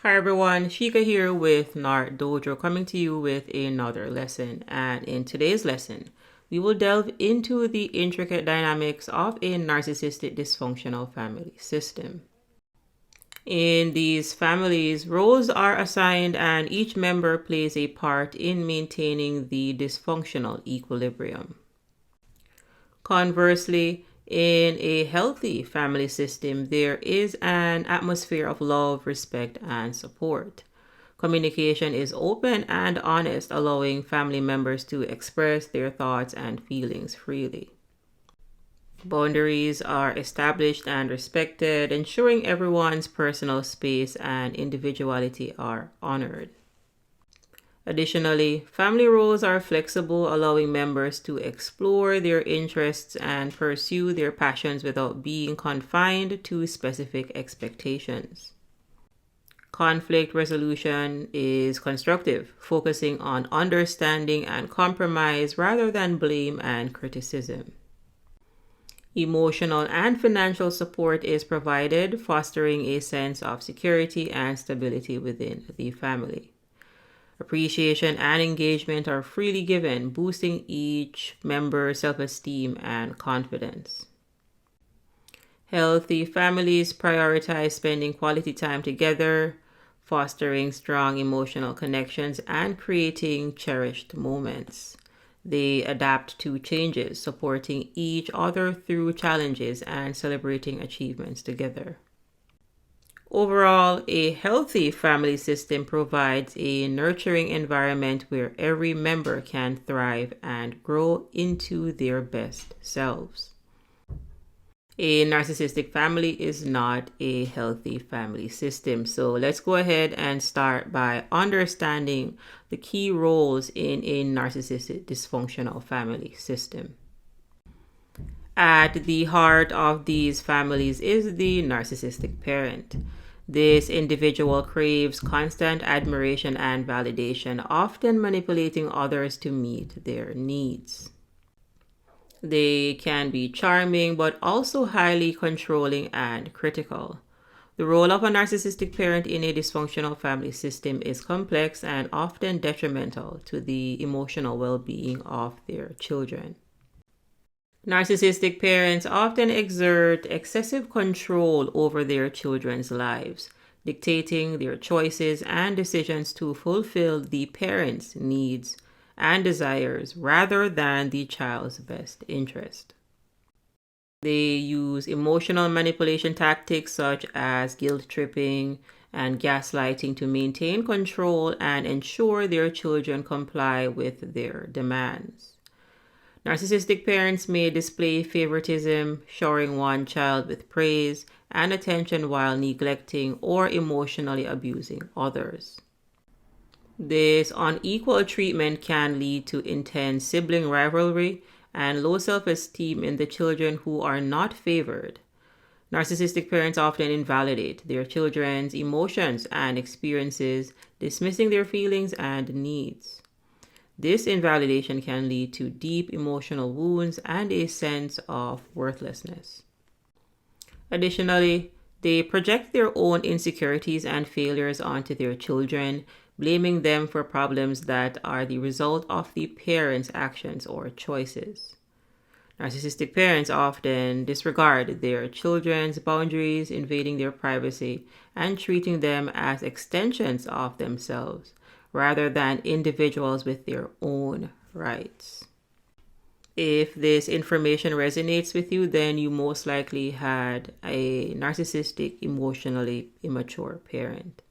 Hi everyone, Shika here with NARC Dojo coming to you with another lesson. And in today's lesson, we will delve into the intricate dynamics of a narcissistic dysfunctional family system. In these families, roles are assigned and each member plays a part in maintaining the dysfunctional equilibrium. Conversely, in a healthy family system, there is an atmosphere of love, respect, and support. Communication is open and honest, allowing family members to express their thoughts and feelings freely. Boundaries are established and respected, ensuring everyone's personal space and individuality are honored. Additionally, family roles are flexible, allowing members to explore their interests and pursue their passions without being confined to specific expectations. Conflict resolution is constructive, focusing on understanding and compromise rather than blame and criticism. Emotional and financial support is provided, fostering a sense of security and stability within the family. Appreciation and engagement are freely given, boosting each member's self-esteem and confidence. Healthy families prioritize spending quality time together, fostering strong emotional connections and creating cherished moments. They adapt to changes, supporting each other through challenges and celebrating achievements together. Overall, a healthy family system provides a nurturing environment where every member can thrive and grow into their best selves. A narcissistic family is not a healthy family system. So let's go ahead and start by understanding the key roles in a narcissistic dysfunctional family system. At the heart of these families is the narcissistic parent. This individual craves constant admiration and validation, often manipulating others to meet their needs. They can be charming, but also highly controlling and critical. The role of a narcissistic parent in a dysfunctional family system is complex and often detrimental to the emotional well-being of their children. Narcissistic parents often exert excessive control over their children's lives, dictating their choices and decisions to fulfill the parent's needs and desires rather than the child's best interest. They use emotional manipulation tactics such as guilt tripping and gaslighting to maintain control and ensure their children comply with their demands. Narcissistic parents may display favoritism, showering one child with praise and attention while neglecting or emotionally abusing others. This unequal treatment can lead to intense sibling rivalry and low self-esteem in the children who are not favored. Narcissistic parents often invalidate their children's emotions and experiences, dismissing their feelings and needs. This invalidation can lead to deep emotional wounds and a sense of worthlessness. Additionally, they project their own insecurities and failures onto their children, blaming them for problems that are the result of the parents' actions or choices. Narcissistic parents often disregard their children's boundaries, invading their privacy, and treating them as extensions of themselves, rather than individuals with their own rights. If this information resonates with you, then you most likely had a narcissistic, emotionally immature parent.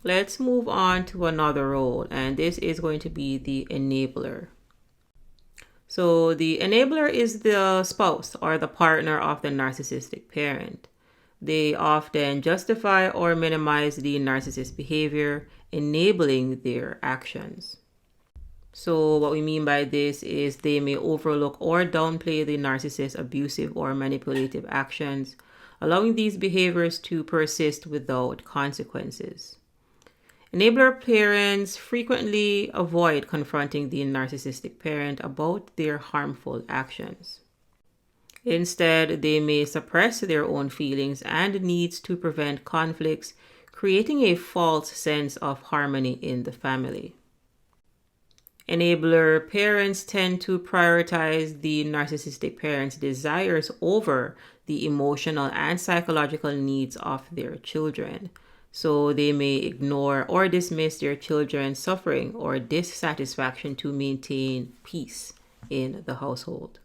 Let's move on to another role, and this is going to be the enabler. So the enabler is the spouse or the partner of the narcissistic parent. They often justify or minimize the narcissist's behavior, enabling their actions. So what we mean by this is they may overlook or downplay the narcissist's abusive or manipulative actions, allowing these behaviors to persist without consequences. Enabler parents frequently avoid confronting the narcissistic parent about their harmful actions. Instead, they may suppress their own feelings and needs to prevent conflicts, creating a false sense of harmony in the family. Enabler parents tend to prioritize the narcissistic parent's desires over the emotional and psychological needs of their children. So they may ignore or dismiss their children's suffering or dissatisfaction to maintain peace in the household.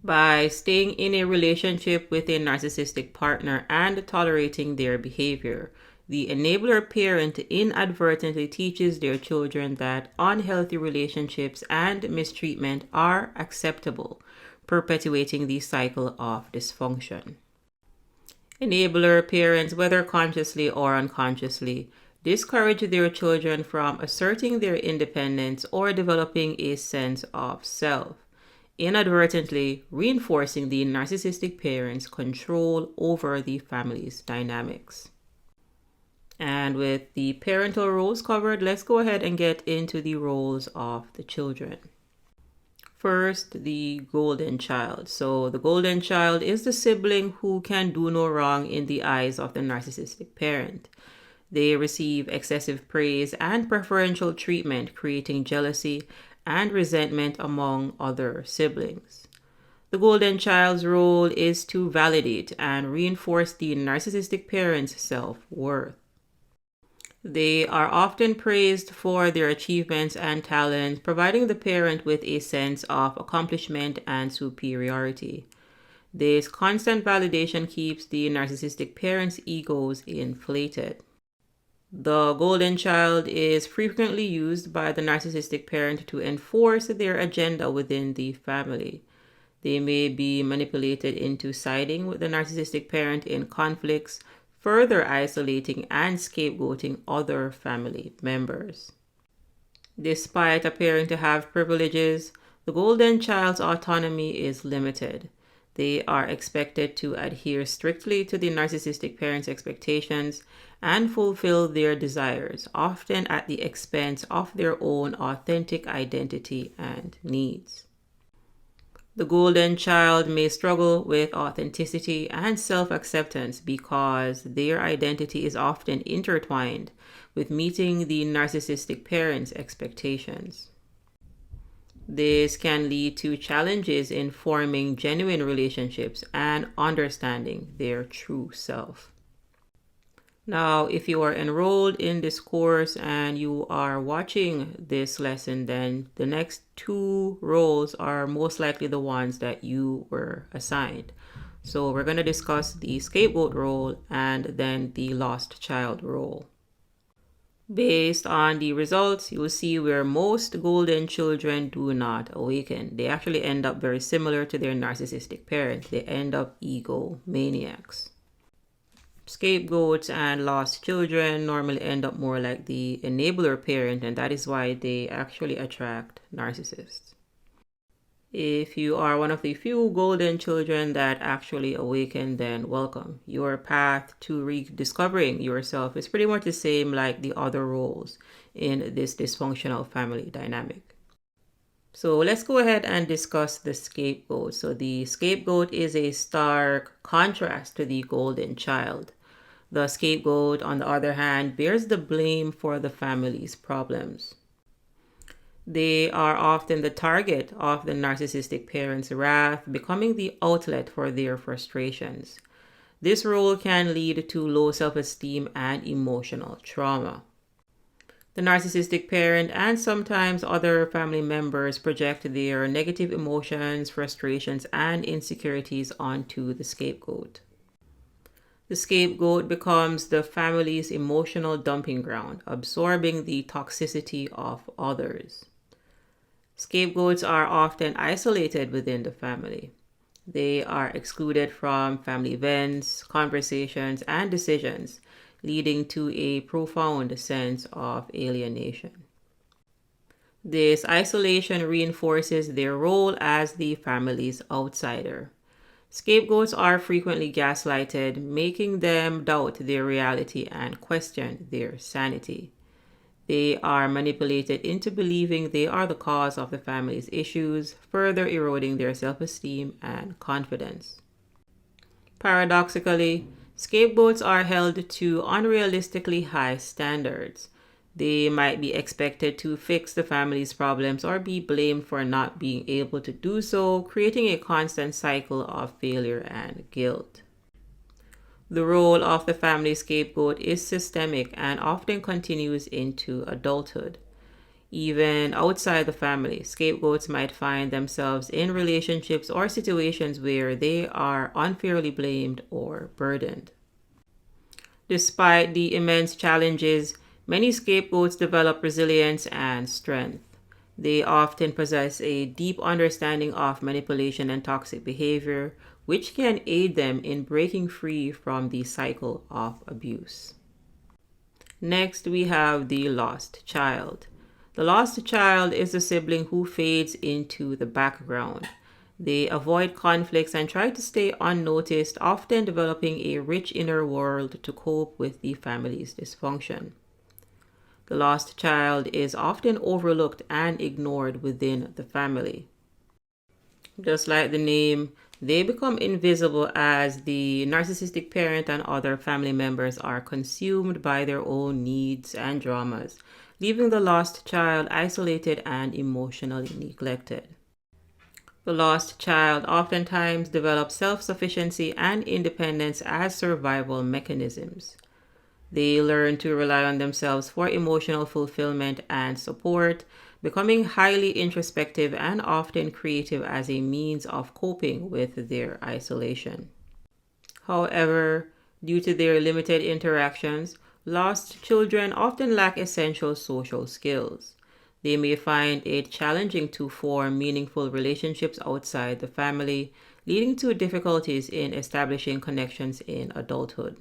By staying in a relationship with a narcissistic partner and tolerating their behavior, the enabler parent inadvertently teaches their children that unhealthy relationships and mistreatment are acceptable, perpetuating the cycle of dysfunction. Enabler parents, whether consciously or unconsciously, discourage their children from asserting their independence or developing a sense of self, inadvertently reinforcing the narcissistic parent's control over the family's dynamics. And with the parental roles covered, let's go ahead and get into the roles of the children. First, the golden child. So the golden child is the sibling who can do no wrong in the eyes of the narcissistic parent. They receive excessive praise and preferential treatment, creating jealousy and resentment among other siblings. The golden child's role is to validate and reinforce the narcissistic parent's self-worth. They are often praised for their achievements and talents, providing the parent with a sense of accomplishment and superiority. This constant validation keeps the narcissistic parent's egos inflated. The golden child is frequently used by the narcissistic parent to enforce their agenda within the family. They may be manipulated into siding with the narcissistic parent in conflicts, further isolating and scapegoating other family members. Despite appearing to have privileges, the golden child's autonomy is limited. They are expected to adhere strictly to the narcissistic parent's expectations and fulfill their desires, often at the expense of their own authentic identity and needs. The golden child may struggle with authenticity and self-acceptance because their identity is often intertwined with meeting the narcissistic parent's expectations. This can lead to challenges in forming genuine relationships and understanding their true self. Now, if you are enrolled in this course and you are watching this lesson, then the next two roles are most likely the ones that you were assigned. So we're going to discuss the scapegoat role and then the lost child role. Based on the results, you will see where most golden children do not awaken. They actually end up very similar to their narcissistic parent. They end up egomaniacs. Scapegoats and lost children normally end up more like the enabler parent, and that is why they actually attract narcissists. If you are one of the few golden children that actually awaken, then welcome. Your path to rediscovering yourself is pretty much the same like the other roles in this dysfunctional family dynamic. So let's go ahead and discuss the scapegoat. So the scapegoat is a stark contrast to the golden child. The scapegoat, on the other hand, bears the blame for the family's problems. They are often the target of the narcissistic parent's wrath, becoming the outlet for their frustrations. This role can lead to low self-esteem and emotional trauma. The narcissistic parent and sometimes other family members project their negative emotions, frustrations, and insecurities onto the scapegoat. The scapegoat becomes the family's emotional dumping ground, absorbing the toxicity of others. Scapegoats are often isolated within the family. They are excluded from family events, conversations, and decisions, leading to a profound sense of alienation. This isolation reinforces their role as the family's outsider. Scapegoats are frequently gaslighted, making them doubt their reality and question their sanity. They are manipulated into believing they are the cause of the family's issues, further eroding their self-esteem and confidence. Paradoxically, Scapegoats are held to unrealistically high standards. They might be expected to fix the family's problems or be blamed for not being able to do so, creating a constant cycle of failure and guilt. The role of the family scapegoat is systemic and often continues into adulthood. Even outside the family, scapegoats might find themselves in relationships or situations where they are unfairly blamed or burdened. Despite the immense challenges, many scapegoats develop resilience and strength. They often possess a deep understanding of manipulation and toxic behavior, which can aid them in breaking free from the cycle of abuse. Next, we have the lost child. The lost child is the sibling who fades into the background. They avoid conflicts and try to stay unnoticed, often developing a rich inner world to cope with the family's dysfunction. The lost child is often overlooked and ignored within the family. Just like the name, they become invisible as the narcissistic parent and other family members are consumed by their own needs and dramas, leaving the lost child isolated and emotionally neglected. The lost child oftentimes develops self-sufficiency and independence as survival mechanisms. They learn to rely on themselves for emotional fulfillment and support, becoming highly introspective and often creative as a means of coping with their isolation. However, due to their limited interactions, lost children often lack essential social skills. They may find it challenging to form meaningful relationships outside the family, leading to difficulties in establishing connections in adulthood.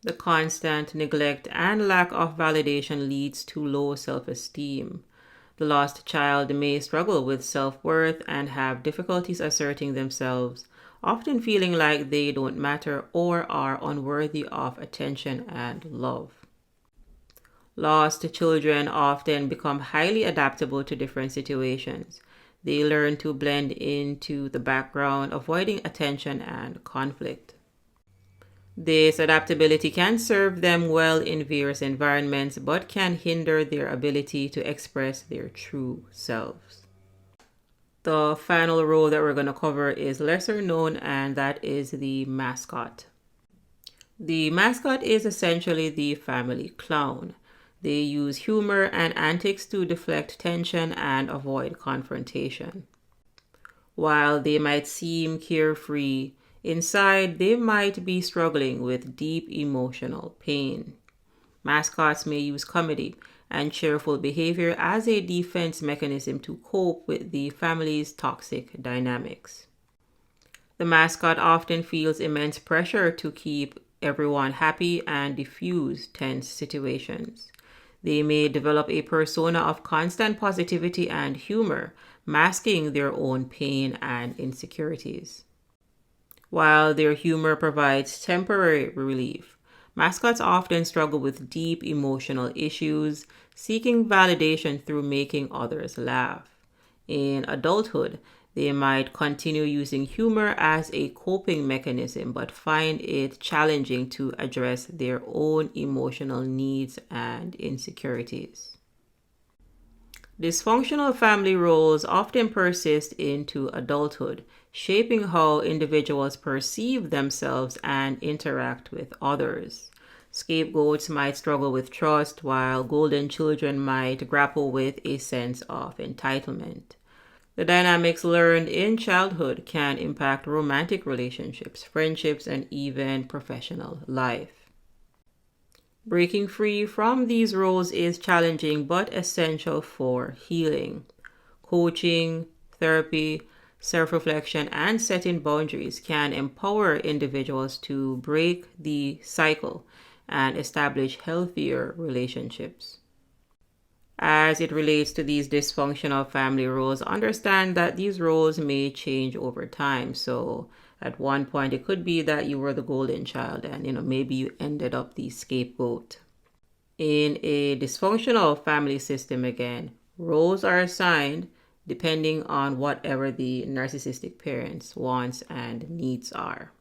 The constant neglect and lack of validation leads to low self-esteem. The lost child may struggle with self-worth and have difficulties asserting themselves, often feeling like they don't matter or are unworthy of attention and love. Lost children often become highly adaptable to different situations. They learn to blend into the background, avoiding attention and conflict. This adaptability can serve them well in various environments, but can hinder their ability to express their true selves. The final role that we're going to cover is lesser known, and that is the mascot. The mascot is essentially the family clown. They use humor and antics to deflect tension and avoid confrontation. While they might seem carefree, inside they might be struggling with deep emotional pain. Mascots may use comedy and cheerful behavior as a defense mechanism to cope with the family's toxic dynamics. The mascot often feels immense pressure to keep everyone happy and diffuse tense situations. They may develop a persona of constant positivity and humor, masking their own pain and insecurities. While their humor provides temporary relief, mascots often struggle with deep emotional issues, seeking validation through making others laugh. In adulthood, they might continue using humor as a coping mechanism but find it challenging to address their own emotional needs and insecurities. Dysfunctional family roles often persist into adulthood, shaping how individuals perceive themselves and interact with others. Scapegoats might struggle with trust, while golden children might grapple with a sense of entitlement. The dynamics learned in childhood can impact romantic relationships, friendships, and even professional life. Breaking free from these roles is challenging but essential for healing. Coaching, therapy, self-reflection, and setting boundaries can empower individuals to break the cycle and establish healthier relationships. As it relates to these dysfunctional family roles, understand that these roles may change over time. So at one point, it could be that you were the golden child and, maybe you ended up the scapegoat. In a dysfunctional family system, again, roles are assigned depending on whatever the narcissistic parents' wants and needs are.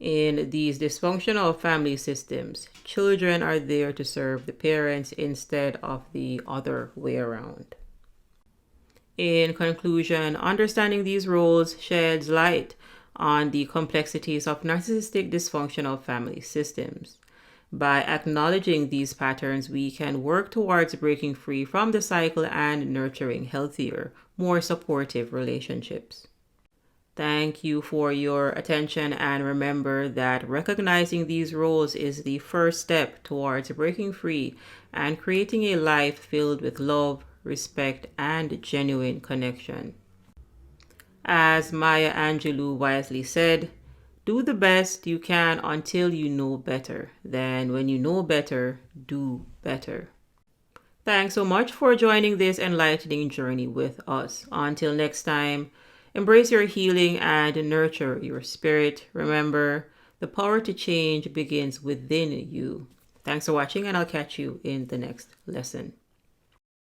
In these dysfunctional family systems, children are there to serve the parents instead of the other way around. In conclusion, understanding these roles sheds light on the complexities of narcissistic dysfunctional family systems. By acknowledging these patterns, we can work towards breaking free from the cycle and nurturing healthier, more supportive relationships. Thank you for your attention, and remember that recognizing these roles is the first step towards breaking free and creating a life filled with love, respect, and genuine connection. As Maya Angelou wisely said, do the best you can until you know better. Then when you know better, do better. Thanks so much for joining this enlightening journey with us. Until next time, embrace your healing and nurture your spirit. Remember, the power to change begins within you. Thanks for watching, and I'll catch you in the next lesson.